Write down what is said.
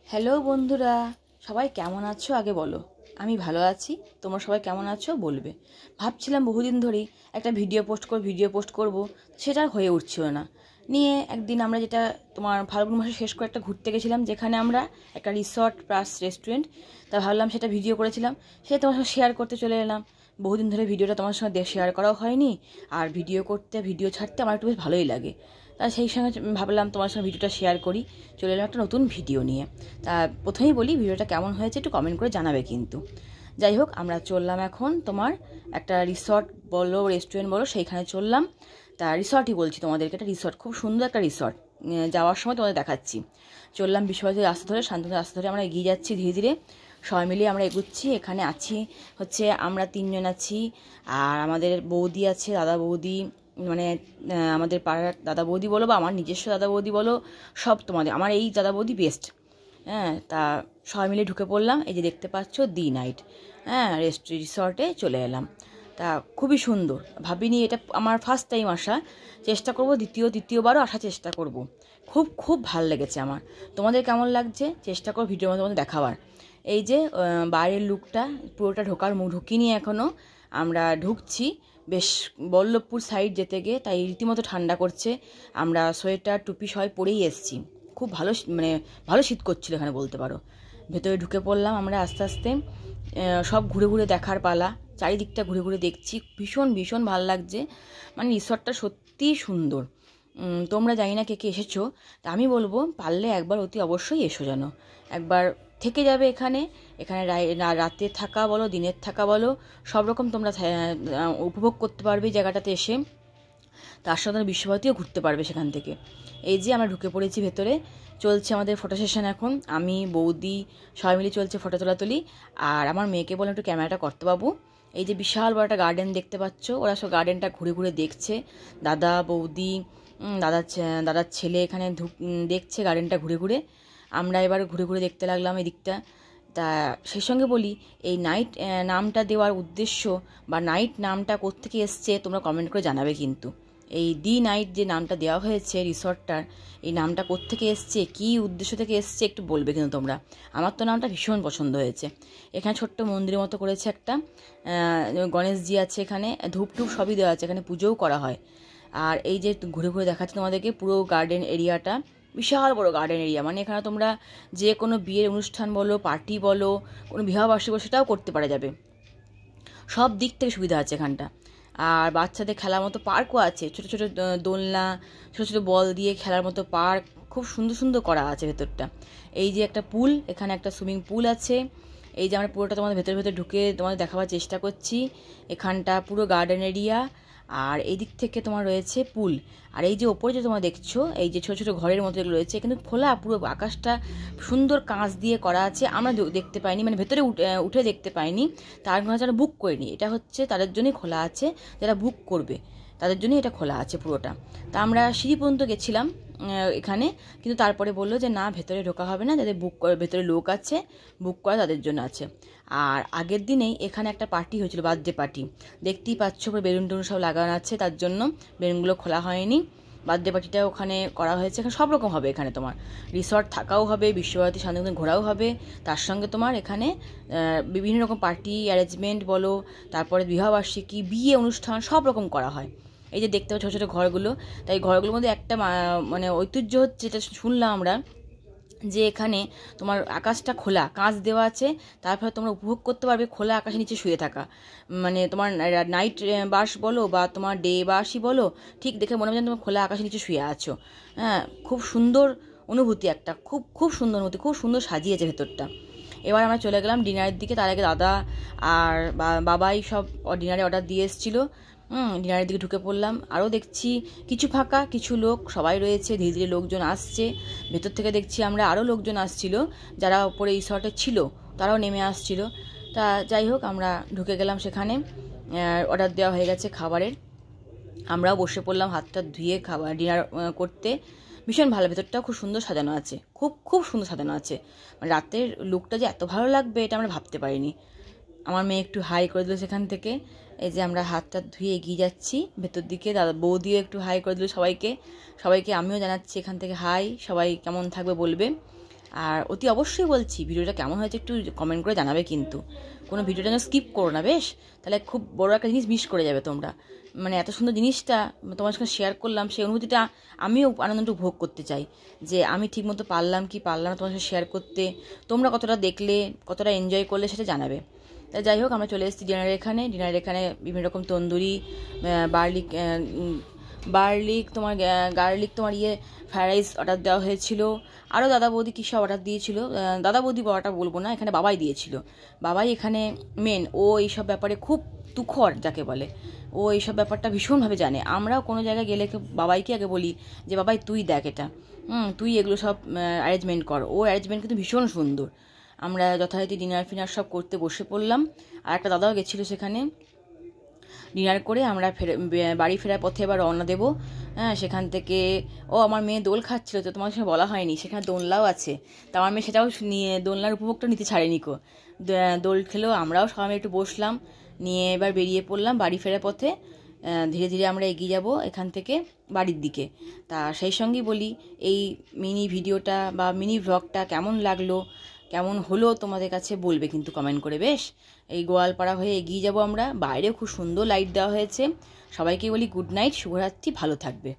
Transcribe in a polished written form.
Hello বন্ধুরা, সবাই কেমন আছো আগে বলো। আমি ভালো আছি, তোমরা সবাই কেমন আছো বলবে। ভাবছিলাম বহুদিন ধরেই একটা ভিডিও পোস্ট করব, সেটা আর হয়ে উঠছিল না। নিয়ে একদিন আমরা যেটা তোমার ফাল্গুন মাসে শেষ করে একটা ঘুরতে গেছিলাম, যেখানে আমরা একটা রিসর্ট প্লাস রেস্টুরেন্ট, তা ভাবলাম সেটা ভিডিও করেছিলাম, সেটা তোমার সঙ্গে শেয়ার করতে চলে এলাম। বহুদিন ধরে ভিডিওটা তোমার সঙ্গে শেয়ার করাও হয়নি, আর ভিডিও ছাড়তে আমার একটু বেশ ভালোই লাগে। তা সেই সঙ্গে ভাবলাম তোমার সঙ্গে ভিডিওটা শেয়ার করি, চলে এলাম একটা নতুন ভিডিও নিয়ে। তা প্রথমেই বলি, ভিডিওটা কেমন হয়েছে একটু কমেন্ট করে জানাবে কিন্তু। যাই হোক, আমরা চললাম এখন তোমার একটা রিসর্ট বলো রেস্টুরেন্ট বলো, সেইখানে চললাম। তা রিসর্টই বলছি তোমাদেরকে, একটা রিসর্ট, খুব সুন্দর একটা রিসর্ট। যাওয়ার সময় তোমাদের দেখাচ্ছি। চললাম বিশ্বভারতী রাস্তা ধরে, শান্তনু রাস্তা ধরে আমরা এগিয়ে যাচ্ছি ধীরে ধীরে, সবাই মিলিয়ে আমরা এগুচ্ছি। এখানে আছি হচ্ছে আমরা তিনজন আছি, আর আমাদের বৌদি আছে, দাদা বৌদি, মানে আমাদের পাড়ার দাদা বৌদি বলো বা আমার নিজস্ব দাদা বৌদি বলো, সব তোমাদের, আমার এই দাদা বৌদি বেস্ট। হ্যাঁ, তা সবাই মিলে ঢুকে পড়লাম। এই যে দেখতে পাচ্ছ দি নাইট, হ্যাঁ, রিসর্টে চলে এলাম। তা খুবই সুন্দর, ভাবিনি এটা আমার ফার্স্ট টাইম আসা, চেষ্টা করব তৃতীয়বারও আসার চেষ্টা করব। খুব খুব ভালো লেগেছে আমার। তোমাদের কেমন লাগছে চেষ্টা করো ভিডিওর মধ্যে তোমাদের দেখাবার। এই যে বাইরের লুকটা, পুরোটা ঢুকিনি এখনও, আমরা ঢুকছি। বেশ বল্লভপুর সাইড যেতে গিয়ে তাই রীতিমতো ঠান্ডা করছে, আমরা সোয়েটার টুপি সবাই পরেই এসেছি। খুব ভালো মানে ভালো শীত করছিল এখানে বলতে পারো। ভেতরে ঢুকে পড়লাম আমরা আস্তে আস্তে, সব ঘুরে ঘুরে দেখার পালা, চারিদিকটা ঘুরে ঘুরে দেখছি, ভীষণ ভীষণ ভালো লাগছে। মানে রিসর্টটা সত্যিই সুন্দর। তোমরা জানি না কে কে এসেছো, তা আমি বলবো পারলে একবার অতি অবশ্যই এসো, যেন একবার থেকে যাবে এখানে। এখানে রাতে থাকা বলো দিনের থাকা বলো, সব রকম তোমরা উপভোগ করতে পারবে জায়গাটাতে এসে। তার সাথে বিশ্বভারতীও ঘুরতে পারবে সেখান থেকে। এই যে আমরা ঢুকে পড়েছি ভেতরে, চলছে আমাদের ফটো সেশন এখন। আমি বৌদি সবাই মিলে চলছে ফটো তোলাতুলি। আর আমার মেয়েকে বলে একটু ক্যামেরাটা করতে বাবু। এই যে বিশাল বড় একটা গার্ডেন দেখতে পাচ্ছ, ওরা সব গার্ডেনটা ঘুরে ঘুরে দেখছে। দাদা বৌদি, দাদার ছেলে এখানে দেখছে গার্ডেনটা ঘুরে ঘুরে। আমরা এবার ঘুরে ঘুরে দেখতে লাগলাম এই দিকটা। তা সেই সঙ্গে বলি, এই নাইট নামটা দেওয়ার উদ্দেশ্য বা নাইট নামটা কোত্থেকে এসছে তোমরা কমেন্ট করে জানাবে কিন্তু। এই দি নাইট যে নামটা দেওয়া হয়েছে রিসর্টটার, এই নামটা কোত্থেকে এসছে, কী উদ্দেশ্য থেকে এসছে একটু বলবে কিন্তু তোমরা। আমার তো নামটা ভীষণ পছন্দ হয়েছে। এখানে ছোট্ট মন্দিরের মতো করেছে একটা, গণেশজি আছে এখানে, ধূপ টুপ সবই দেওয়া আছে, এখানে পুজোও করা হয়। আর এই যে ঘুরে ঘুরে দেখাচ্ছি তোমাদেরকে পুরো গার্ডেন এরিয়াটা, বিশাল বড় গার্ডেন এরিয়া। মানে এখানে তোমরা যে কোনো বিয়ের অনুষ্ঠান বলো, পার্টি বলো, কোনো বিবাহবার্ষিকী বলো, সেটাও করতে পারা যাবে। সব দিক থেকে সুবিধা আছে এখানটা। আর বাচ্চাদের খেলার মতো পার্কও আছে, ছোটো ছোটো দোলনা, ছোটো ছোটো বল দিয়ে খেলার মতো পার্ক, খুব সুন্দর সুন্দর করা আছে ভেতরটা। এই যে একটা পুল, এখানে একটা সুইমিং পুল আছে। এই যে আমরা পুরোটা তোমাদের ভেতরে ভেতরে ঢুকে তোমাদের দেখাবার চেষ্টা করছি। এখানটা পুরো গার্ডেন এরিয়া, আর এই দিক থেকে তোমার রয়েছে পুল। আর এই যে ওপরে যে তোমরা দেখছো, এই যে ছোটো ছোটো ঘরের মতো যেগুলো রয়েছে, কিন্তু খোলা পুরো আকাশটা সুন্দর কাঁচ দিয়ে করা আছে। আমরা দেখতে পাইনি, মানে ভেতরে উঠে দেখতে পাইনি, তার জন্য যারা বুক করিনি, এটা হচ্ছে তাদের জন্যই খোলা আছে, যারা বুক করবে তাদের জন্যই এটা খোলা আছে পুরোটা। তা আমরা সিঁড়ি পর্যন্ত গেছিলাম এখানে, কিন্তু তারপরে বললো যে না, ভেতরে ঢোকা হবে না, যাদের বুক করে ভেতরে লোক আছে বুক করা তাদের জন্য আছে। আর আগের দিনেই এখানে একটা পার্টি হয়েছিল, বার্থডে পার্টি, দেখতেই পাচ্ছ বেলুন টেলুন সব লাগানো আছে, তার জন্য বেলুনগুলো খোলা হয়নি। বার্থডে পার্টিটা ওখানে করা হয়েছে। এখানে সব রকম হবে, এখানে তোমার রিসর্ট থাকাও হবে, বিশ্বভারতী শান্তিনিকেতন ঘোরাও হবে, তার সঙ্গে তোমার এখানে বিভিন্ন রকম পার্টি অ্যারেঞ্জমেন্ট বলো, তারপরে বিবাহবার্ষিকী, বিয়ে অনুষ্ঠান সব রকম করা হয়। এই যে দেখতে পাচ্ছ ছোটো ছোটো ঘরগুলো, তাই ঘরগুলোর মধ্যে একটা মানে ঐতিহ্য হচ্ছে, যেটা শুনলাম আমরা, যে এখানে তোমার আকাশটা খোলা, কাঁচ দেওয়া আছে, তারপরে তোমরা উপভোগ করতে পারবে খোলা আকাশের নিচে শুয়ে থাকা। মানে তোমার নাইট বাস বলো বা তোমার ডে বাসই বলো, ঠিক দেখে মনে হয় তোমার খোলা আকাশের নিচে শুয়ে আছো। হ্যাঁ, খুব সুন্দর অনুভূতি একটা, খুব খুব সুন্দর অনুভূতি, খুব সুন্দর সাজিয়েছে ভেতরটা। এবার আমরা চলে গেলাম ডিনারের দিকে। তার আগে দাদা আর বাবাই সব ডিনারে অর্ডার দিয়ে এসেছিলো। ডিনারের দিকে ঢুকে পড়লাম। আরও দেখছি কিছু ফাঁকা, কিছু লোক সবাই রয়েছে, ধীরে ধীরে লোকজন আসছে। ভেতর থেকে দেখছি আমরা আরও লোকজন আসছিল, যারা ওপরে রিসর্টে ছিল তারাও নেমে আসছিল। তা যাই হোক, আমরা ঢুকে গেলাম সেখানে। অর্ডার দেওয়া হয়ে গেছে খাবারের, আমরাও বসে পড়লাম হাতটা ধুয়ে খাবার ডিনার করতে। ভীষণ ভালো, ভেতরটাও খুব সুন্দর সাজানো আছে, খুব খুব সুন্দর সাজানো আছে। মানে রাতের লুকটা যে এত ভালো লাগবে এটা আমরা ভাবতে পারিনি। আমার মেয়ে একটু হাই করে দিল সেখান থেকে। এই যে আমরা হাতটা ধুয়ে এগিয়ে যাচ্ছি ভেতর দিকে, দাদা বৌদিও একটু হাই করে দিল সবাইকে। আমিও জানাচ্ছি এখান থেকে হাই, সবাই কেমন থাকবে বলবে। আর অতি অবশ্যই বলছি ভিডিওটা কেমন হয়েছে একটু কমেন্ট করে জানাবে, কিন্তু কোনো ভিডিওটা যেন স্কিপ করো না বেশ, তাহলে খুব বড় একটা জিনিস মিস করে যাবে তোমরা। মানে এত সুন্দর জিনিসটা তোমার সঙ্গে শেয়ার করলাম, সেই অনুভূতিটা আমিও আনন্দটা উপভোগ করতে চাই, যে আমি ঠিকমতো পারলাম কি পারলাম না তোমার সাথে শেয়ার করতে, তোমরা কতটা দেখলে কতটা এনজয় করলে সেটা জানাবে। তা যাই হোক, আমরা চলে এসেছি ডিনারের এখানে বিভিন্ন রকম তন্দুরি, বার্লিক তোমার গার্লিক তোমার ফ্রাইড রাইস অর্ডার দেওয়া হয়েছিল। আরও দাদা বৌদি কী সব অর্ডার দিয়েছিল, দাদা বৌদি বড়াটা বলবো না, এখানে বাবাই দিয়েছিল। বাবাই এখানে মেন, ও এইসব ব্যাপারে খুব তুখর যাকে বলে, ও এইসব ব্যাপারটা ভীষণভাবে জানে। আমরাও কোনো জায়গায় গেলে বাবাইকে আগে বলি যে বাবাই তুই দেখ এটা, তুই এগুলো সব অ্যারেঞ্জমেন্ট কর। ও অ্যারেঞ্জমেন্ট কিন্তু ভীষণ সুন্দর। আমরা যথারীতি ডিনার সব করতে বসে পড়লাম। আর একটা দাদাও গেছিলো সেখানে। ডিনার করে আমরা বাড়ি ফেরার পথে এবার রওনা দেবো। হ্যাঁ, সেখান থেকে আমার মেয়ে দোল খাচ্ছিলো, তো তোমার সঙ্গে বলা হয়নি, সেখানে দোলনাও আছে। তা আমার মেয়ে সেটাও নিয়ে দোলনার উপভোগটা নিতে ছাড়েনি কো। দোল খেলেও আমরাও সবাই একটু বসলাম, নিয়ে এবার বেরিয়ে পড়লাম বাড়ি ফেরার পথে। ধীরে ধীরে আমরা এগিয়ে যাব এখান থেকে বাড়ির দিকে। তা সেই সঙ্গেই বলি, এই মিনি ভিডিওটা বা মিনি ভ্লগটা কেমন লাগলো, কেমন হলো তোমাদের কাছে বলবে কিন্তু কমেন্ট করে বেশ। এই গোয়ালপাড়া হয়ে এগিয়ে যাব আমরা, বাইরেও খুব সুন্দর লাইট দেওয়া হয়েছে। সবাইকে বলি গুড নাইট, শুভরাত্রি, ভালো থাকবে।